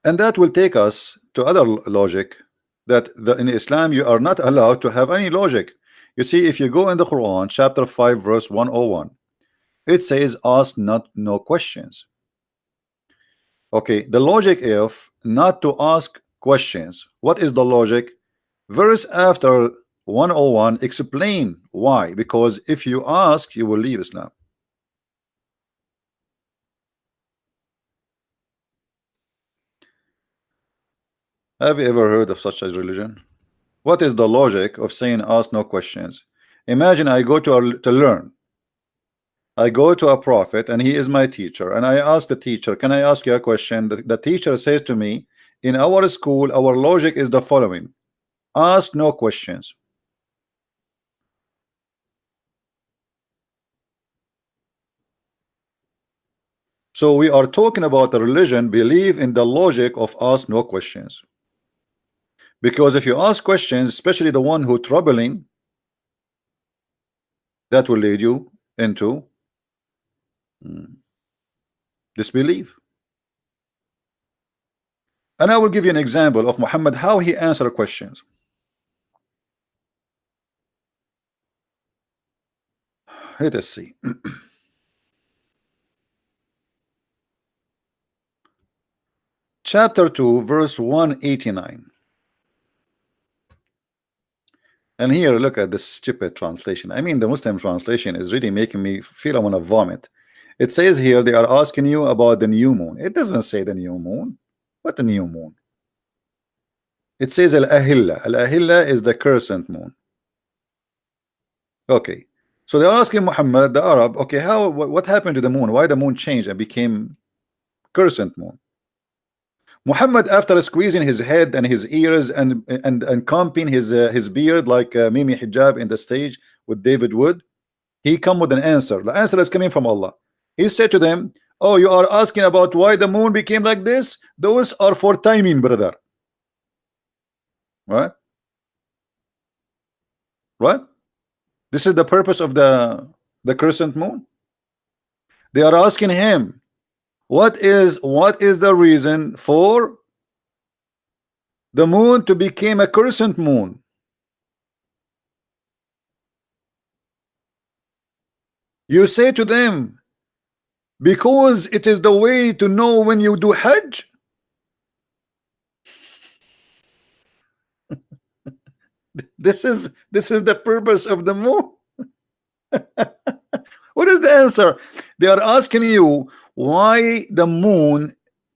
And that will take us to other logic, that in Islam you are not allowed to have any logic. You see, if you go in the Quran, chapter 5, verse 101, it says, ask not no questions. Okay, the logic of not to ask questions. What is the logic? Verse after 101 explain why. Because if you ask, you will leave Islam. Have you ever heard of such a religion? What is the logic of saying ask no questions? Imagine I go to learn. I go to a prophet and he is my teacher, and I ask the teacher, can I ask you a question? The teacher says to me, in our school our logic is the following: ask no questions. So we are talking about a religion believe in the logic of ask no questions. Because if you ask questions, especially the one who troubling, that will lead you into disbelief. And I will give you an example of Muhammad, how he answered questions. Let us see. Chapter 2, verse 189. And here, look at this stupid translation. I mean, the Muslim translation is really making me feel I want to vomit. It says here they are asking you about the new moon. It doesn't say the new moon. What the new moon? It says Al-Ahilla. Al-Ahilla is the crescent moon. Okay. So they're asking Muhammad, the Arab, okay, what happened to the moon? Why the moon changed and became crescent moon? Muhammad, after squeezing his head and his ears and combing his beard like Mimi Hijab in the stage with David Wood, he come with an answer. The answer is coming from Allah. He said to them, oh, you are asking about why the moon became like this? Those are for timing, brother. Right? Right? This is the purpose of the crescent moon. They are asking him, what is the reason for the moon to become a crescent moon? You say to them, because it is the way to know when you do Hajj. This is the purpose of the moon. What is the answer? They are asking you why the moon,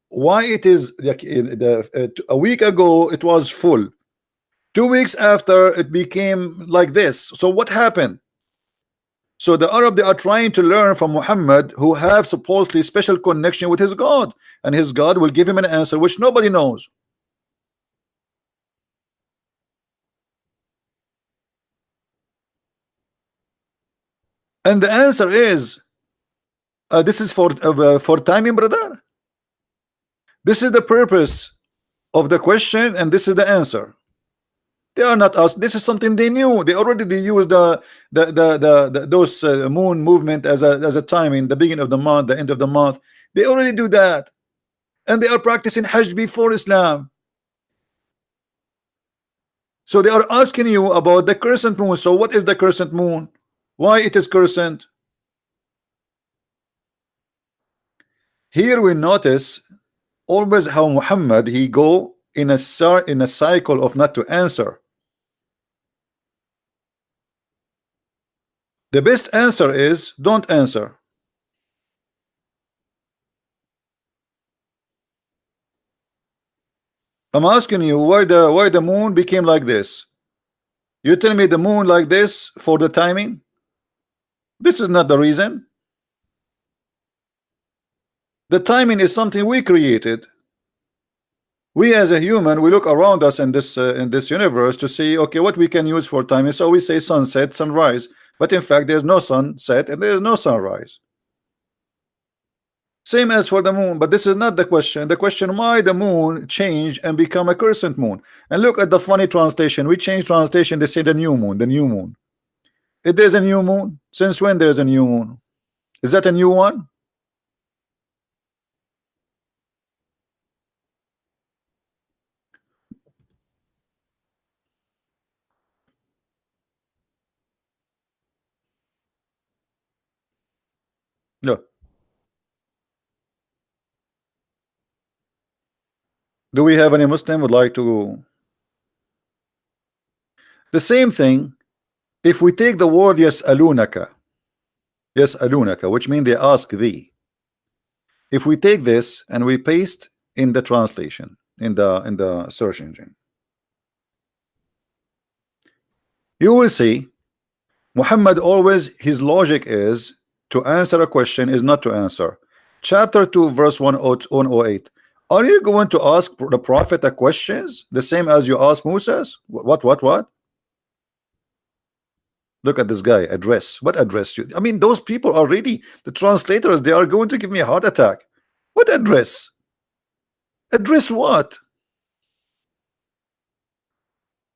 why it is like a week ago it was full, 2 weeks after it became like this. So what happened? So the Arab, they are trying to learn from Muhammad, who have supposedly special connection with his God, and his God will give him an answer which nobody knows. And the answer is this is for timing, brother. This is the purpose of the question, and this is the answer. They are not us. This is something they knew. They already used those moon movement as a timing, the beginning of the month, the end of the month. They already do that, and they are practicing Hajj before Islam. So they are asking you about the crescent moon. So what is the crescent moon? Why it is crescent? Here we notice always how Muhammad he go in a cycle of not to answer. The best answer is don't answer. I'm asking you why the moon became like this. You tell me the moon like this for the timing. This is not the reason. The timing is something we created. We as a human, we look around us in this universe to see, okay, what we can use for timing. So we say sunset, sunrise, but in fact there's no sunset and there's no sunrise. Same as for the moon, but this is not the question. The question why the moon changed and become a crescent moon. And look at the funny translation. We change translation, they say the new moon, the new moon. If there's a new moon, since when there's a new moon? Is that a new one? No. Do we have any Muslim would like to? The same thing. If we take the word yas'alunaka, yas'alunaka, which means they ask thee. If we take this and we paste in the translation in the search engine, you will see Muhammad always, his logic is to answer a question is not to answer. Chapter 2 verse 108. Are you going to ask the prophet a questions the same as you ask Moses? What? Look at this guy. Address. What address you? I mean, those people are really the translators. They are going to give me a heart attack. What address? Address what?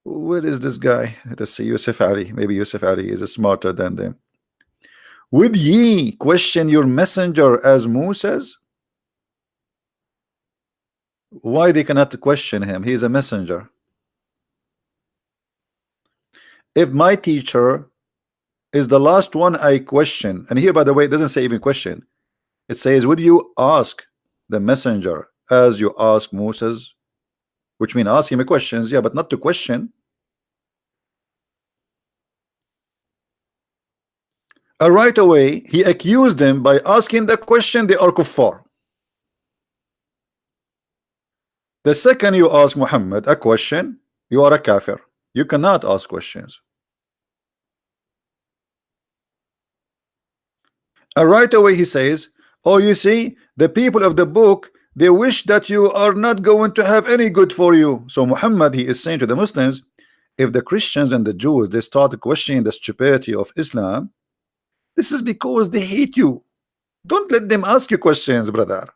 Where is this guy? Let's see. Yusuf Ali. Maybe Yusuf Ali is smarter than them. Would ye question your messenger as Moses? Why they cannot question him? He is a messenger. If my teacher is the last one I question, and here by the way it doesn't say even question, it says would you ask the messenger as you ask Moses, which means ask him questions, yeah, but not to question. Right away he accused them by asking the question they are kuffar. The second you ask Muhammad a question, you are a kafir. You cannot ask questions. Right away he says, oh, you see, the people of the book, they wish that you are not going to have any good for you. So Muhammad, he is saying to the Muslims, if the Christians and the Jews, they start questioning the stupidity of Islam, this is because they hate you. Don't let them ask you questions, brother.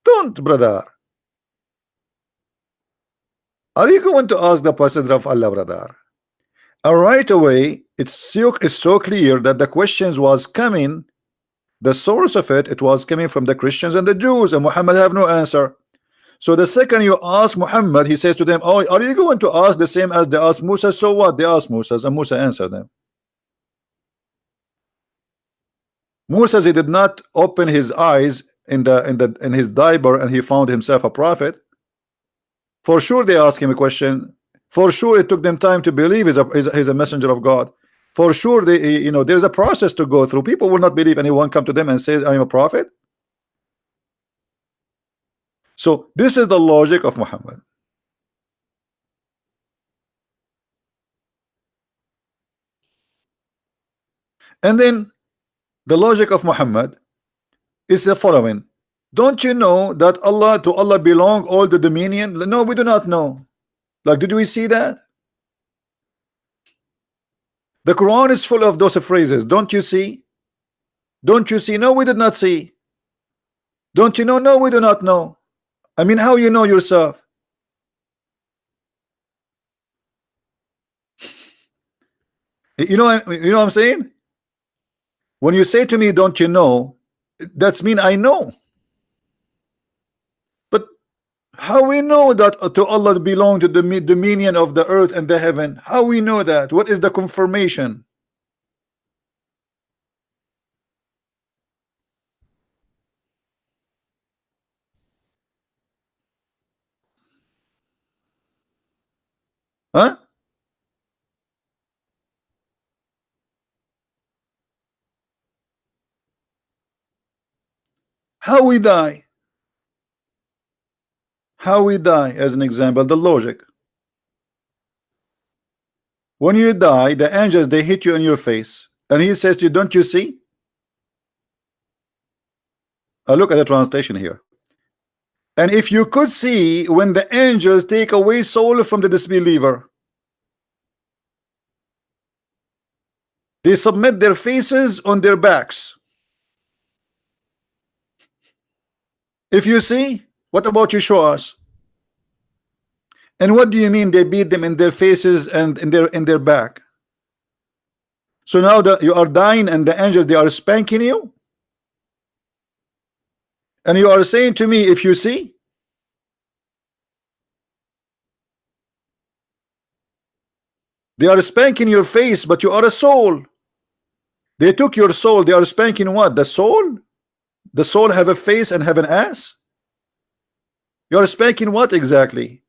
Don't, brother. Are you going to ask the Messenger of Allah, brother? Right away, it's so clear that the questions was coming, the source of it was coming from the Christians and the Jews, and Muhammad have no answer. So the second you ask Muhammad, he says to them, oh, are you going to ask the same as they asked Musa? So what? They asked Musa, and Musa answered them. Musa, he did not open his eyes in his diaper and he found himself a prophet. For sure they asked him a question. For sure it took them time to believe he's a messenger of God. For sure they, you know, there's a process to go through. People will not believe anyone come to them and says I am a prophet. So this is the logic of Muhammad. And then the logic of Muhammad is the following. Don't you know that to Allah belong all the dominion? No, we do not know. Like, did we see that? The Quran is full of those phrases. Don't you see? Don't you see? No, we did not see. Don't you know? No, we do not know. I mean, how you know yourself? You know what I'm saying? When you say to me, don't you know? That's mean I know. But how we know that to Allah belong to the dominion of the earth and the heaven? How we know that? What is the confirmation? Huh? How we die? How we die, as an example, the logic. When you die, the angels, they hit you in your face. And he says to you, don't you see? Look at the translation here. And if you could see when the angels take away soul from the disbeliever, they submit their faces on their backs. If you see, what about you show us? And what do you mean they beat them in their faces and in their back? So now that you are dying and the angels, they are spanking you, and you are saying to me, if you see, they are spanking your face, but you are a soul. They took your soul. They are spanking what? The soul? The soul have a face and have an ass? You are spanking what exactly?